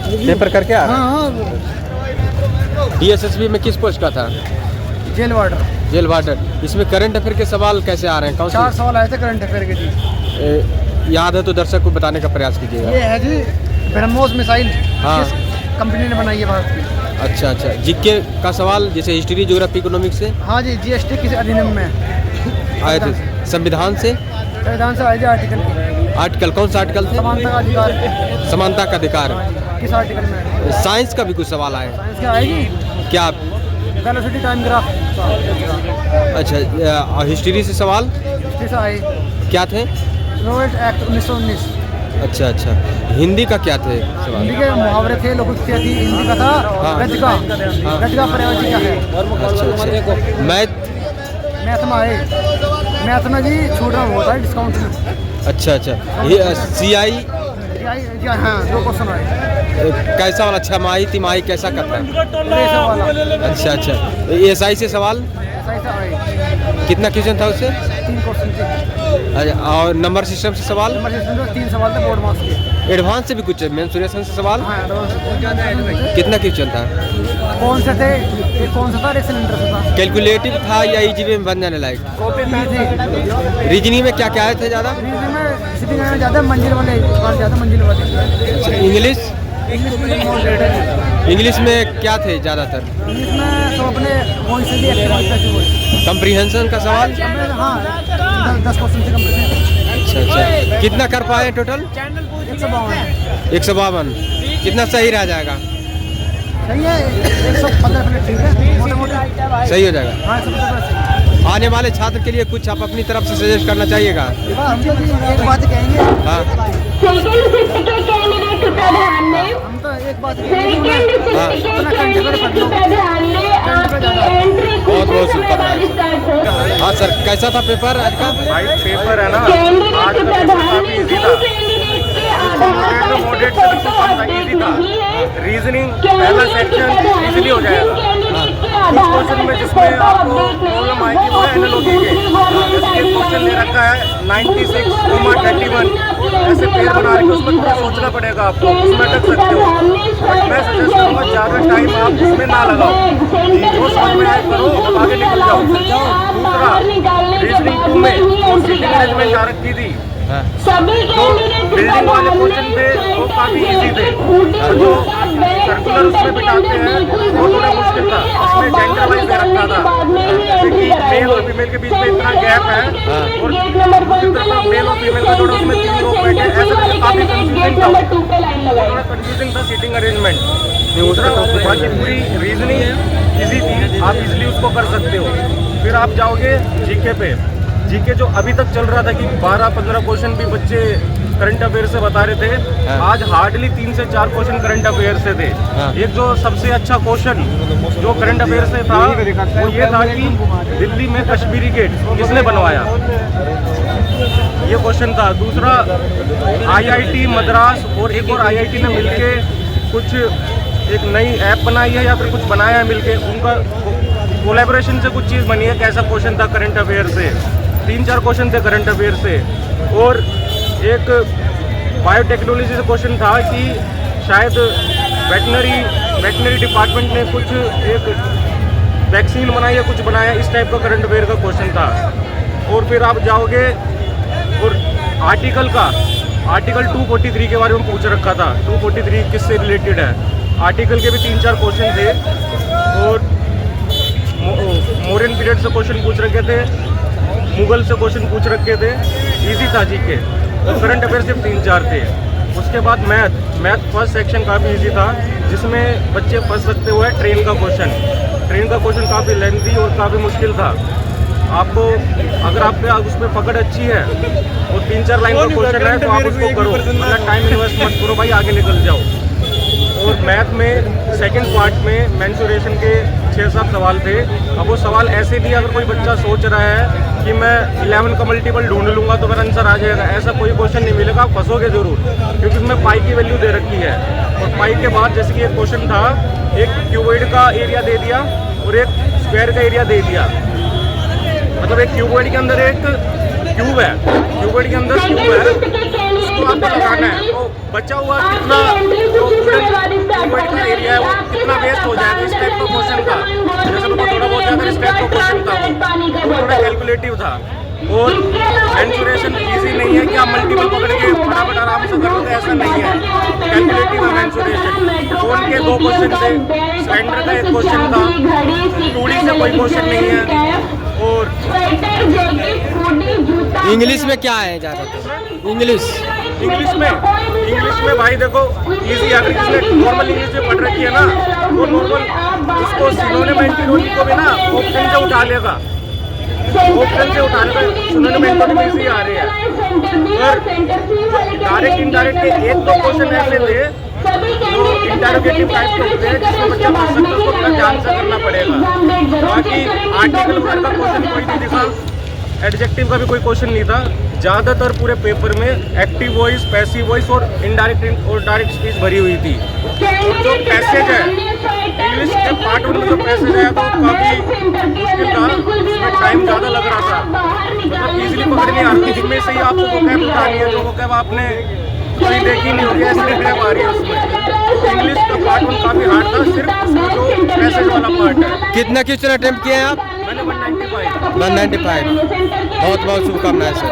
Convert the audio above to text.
Paper करके आ रहे हैं? हाँ। डीएसएसबी में किस पोस्ट का था? Jail warder. Jail warder. इसमें करंट अफेयर के सवाल कैसे आ रहे हैं? कौन 4 सवाल आए थे करंट अफेयर के जी। याद है तो दर्शक को बताने का प्रयास कीजिएगा। ये है जी ब्रह्मोस मिसाइल हाँ। किस कंपनी ने बनाई है भारत की? अच्छा अच्छा। जीके का सवाल जैसे हिस्ट्री, ज्योग्राफी, इकोनॉमिक्स से हाँ जी। जीएसटी किस अधिनियम में आए थे? संविधान से? संविधान से आए जी आर्टिकल की। आर्टिकल कौन सा आर्टिकल थे? समानता का अधिकार। समानता का अधिकार। किस आर्टिकल में? साइंस का भी कुछ सवाल आए? साइंस क्या आएगी? क्या? Velocity time graph. अच्छा। हिस्ट्री से सवाल हिस्ट्री से आए क्या थे? Road act 1919। अच्छा अच्छा। हिंदी का क्या थे सवाल? हिंदी के मुहावरे थे, लोकोक्तियाँ थी। हिंदी का था हाँ। गज का। हाँ। गज का पर्यायवाची क्या है? अच्छा अच्छा। मैथ में आए। मैथ में जी छूट रहा होता है डिस्काउंट में। अच्छा अच्छा। ये सीआई हाँ 2 क्वेश्चन आए। कैसा वाला? छमाही तिमाही कैसा करता है? रेशो वाला। अच्छा अच्छा। एसआई से सवाल ऐसा आए। कितना क्वेश्चन था उससे? 3 क्वेश्चन थे। अच्छा। और नंबर सिस्टम से सवाल? नंबर सिस्टम में 3 सवाल थे बोर्ड मार्क्स के। एडवांस से भी कुछ मेंसुरेशन से सवाल? हाँ एडवांस। कितना क्वेश्चन था? कौन से थे? एक कौन सा था? एक सिलेंडर से था। कैलकुलेटिव था या इजीवी में बन जाने लायक? कॉपी में थे। रीजनिंग में क्या क्या आए थे ज़्यादा? रीजनिंग में सिटिंग में ज़्यादा मंजिल वाले सवाल ज़्यादा मंजिल वाले। अच्छा। इंग्लिश? इंग्लिश में मोर रेट है। इंग्लिश में क्या थे ज़्यादातर? इंग्लिश में तो अपने वॉइस से भी एक्टिव। कंप्रीहेंशन का सवाल? हाँ 10 क्वेश्चन से कम थे। अच्छा अच्छा। कितना कर पाए टोटल? 152। 152। कितना सही रह जाएगा? सही है। 115 मिनट ठीक है मोटे मोटे। सही हो जाएगा। हाँ 115। आने वाले छात्र के लिए कुछ आप अपनी तरफ से सजेस्ट करना चाहिएगा? हम तो एक बात कहेंगे। हाँ हम तो एक बात कहेंगे। हाँ। अपना कंट्री पर पढ़ लो। बहुत बहुत शुभकामनाएं। हाँ सर, कैसा था पेपर आज का? भाई पेपर है ना, आज का पेपर काफी इजी था। मॉडरेट से बिल्कुल कम था, इजी था। रीजनिंग पहला सेक्शन इजीली हो जाएगा। कुछ क्वेश्चन में जिसमें आपको प्रॉब्लम आएगी वो है एनालॉजी के। जैसे एक क्वेश्चन ले रखा है 96,31 ऐसे पेड़ बना रहे, उसमें थोड़ा सोचना पड़ेगा आपको, उसमें अटक सकते हो। मैं सजेस्ट करूँगा ज़्यादा टाइम आप इसमें ना लगाओ, जो समझ में आए करो, आगे निकल जाओ। दूसरा रीजनिंग 2 में वो सीटिंग अरेंजमेंट आ रखी थी, जो बिल्डिंग वाले क्वेश्चन थे वो काफ़ी इजी थे, और जो सर्कुलर उसमें बिठाते हैं वो थोड़ा मुश्किल था। उसमें जेंडर वाइज दे रखा था, जैसे कि मेल और फीमेल के बीच में इतना गैप है, और दूसरी तरफ मेल और फीमेल का थोड़ा उसमें 3 लोग बैठे, ऐसा काफ़ी कंफ्यूजिंग था, थोड़ा कंफ्यूजिंग था सीटिंग अरेंजमेंट। दूसरा बाकी पूरी रीजनिंग इजी थी, आप इजीली उसको कर सकते हो। फिर आप जाओगे जीके पे। जीके जो अभी तक चल रहा था कि 12-15 क्वेश्चन भी बच्चे करंट अफेयर से बता रहे थे, आज हार्डली 3 से 4 क्वेश्चन करंट अफेयर से थे। एक जो सबसे अच्छा क्वेश्चन जो करंट अफेयर से था वो ये था कि दिल्ली में कश्मीरी गेट किसने बनवाया, ये क्वेश्चन था। दूसरा आईआईटी मद्रास और एक और आईआईटी ने मिलके कुछ एक नई ऐप बनाई है या फिर कुछ बनाया है मिलके, उनका कोलैबोरेशन से कुछ चीज़ बनी है। कैसा क्वेश्चन था करंट अफेयर से, 3-4 क्वेश्चन थे करंट अफेयर से। और एक बायोटेक्नोलॉजी से क्वेश्चन था कि शायद वेटनरी डिपार्टमेंट ने कुछ एक वैक्सीन बनाई या कुछ बनाया, इस टाइप का करंट अफेयर का क्वेश्चन था। और फिर आप जाओगे और आर्टिकल 243 के बारे में पूछ रखा था। 243 किससे रिलेटेड है, आर्टिकल के भी 3-4 क्वेश्चन थे। और मौर्यन पीरियड से क्वेश्चन पूछ रखे थे, मुगल से क्वेश्चन पूछ रखे थे, इजी था जीके। और करंट अफेयर सिर्फ 3-4 थे। उसके बाद मैथ फर्स्ट सेक्शन काफ़ी इजी था, जिसमें बच्चे फंस सकते हुए ट्रेन का क्वेश्चन काफ़ी लेंथी और काफ़ी मुश्किल था। आपको अगर आपके उसमें पकड़ अच्छी है और 3-4 लाइन का क्वेश्चन है तो आप उसको करो, मतलब टाइम इन्वेस्ट मत करो भाई, आगे निकल जाओ। और मैथ में सेकंड पार्ट में मेंसुरेशन के 6-7 सवाल थे। अब वो सवाल ऐसे भी, अगर कोई बच्चा सोच रहा है कि मैं 11 का मल्टीपल ढूंढ लूँगा तो मेरा आंसर आ जाएगा, ऐसा कोई क्वेश्चन नहीं मिलेगा, आप फंसोगे जरूर, क्योंकि उसमें पाई की वैल्यू दे रखी है। और पाई के बाद जैसे कि एक क्वेश्चन था, एक क्यूबॉइड का एरिया दे दिया और एक स्क्वायर का एरिया दे दिया। मतलब एक क्यूबॉइड के अंदर एक क्यूब है, क्यूबॉइड के अंदर क्यूब है, उसको आपको लगाना है, तो बचा हुआ कितना था। और मेंसुरेशन इजी नहीं है कि आप मल्टीपल पकड़ के फटाफट आराम से कर लोगे, ऐसा नहीं है। कैलकुलेटिव है मेंसुरेशन। फोन के 2 क्वेश्चन थे, सिलेंडर का 1 क्वेश्चन था, 2D से कोई क्वेश्चन नहीं है। और इंग्लिश में क्या है ज़्यादातर? इंग्लिश में भाई देखो इजी, अगर किसने नॉर्मल इंग्लिश में पढ़ रखी है ना, वो नॉर्मल उसको सिनोनिम एंटीनोनिम को भी ना ऑप्शन से उठा लेगा, सिनोनिम एंटीनोनिम इजी आ रही है। पर डायरेक्ट इनडायरेक्ट के 1-2 क्वेश्चन ऐसे थे जो इंटरोगेटिव टाइप के होते हैं, जिसमें बच्चा पढ़ सकता है, उसको थोड़ा ध्यान से करना पड़ेगा। बाकी आर्टिकल वगैरह का क्वेश्चन कोई नहीं दिखा, एडजेक्टिव का भी कोई क्वेश्चन नहीं था। ज़्यादातर पूरे पेपर में एक्टिव वॉइस, पैसिव वॉइस और इनडायरेक्ट और डायरेक्ट स्पीच भरी हुई थी। और जो पैसेज है इंग्लिश के पार्ट 1 में जो पैसेज है तो काफ़ी मुश्किल था, उसमें टाइम ज़्यादा लग रहा था, मतलब ईजिली पकड़ नहीं आ रही। इसमें से ही आपको वोकैब उठानी है, जो वोकैब आपने कहीं देखी नहीं होगी, ऐसी वोकैब आ रही है उसमें। तो इंग्लिश का पार्ट 1 काफ़ी हार्ड था, सिर्फ उसमें जो पैसेज वाला पार्ट है। कितना क्वेश्चन अटेम्प्ट किए हैं आप? मैंने 195। 195। बहुत बहुत शुभकामनाएं सर।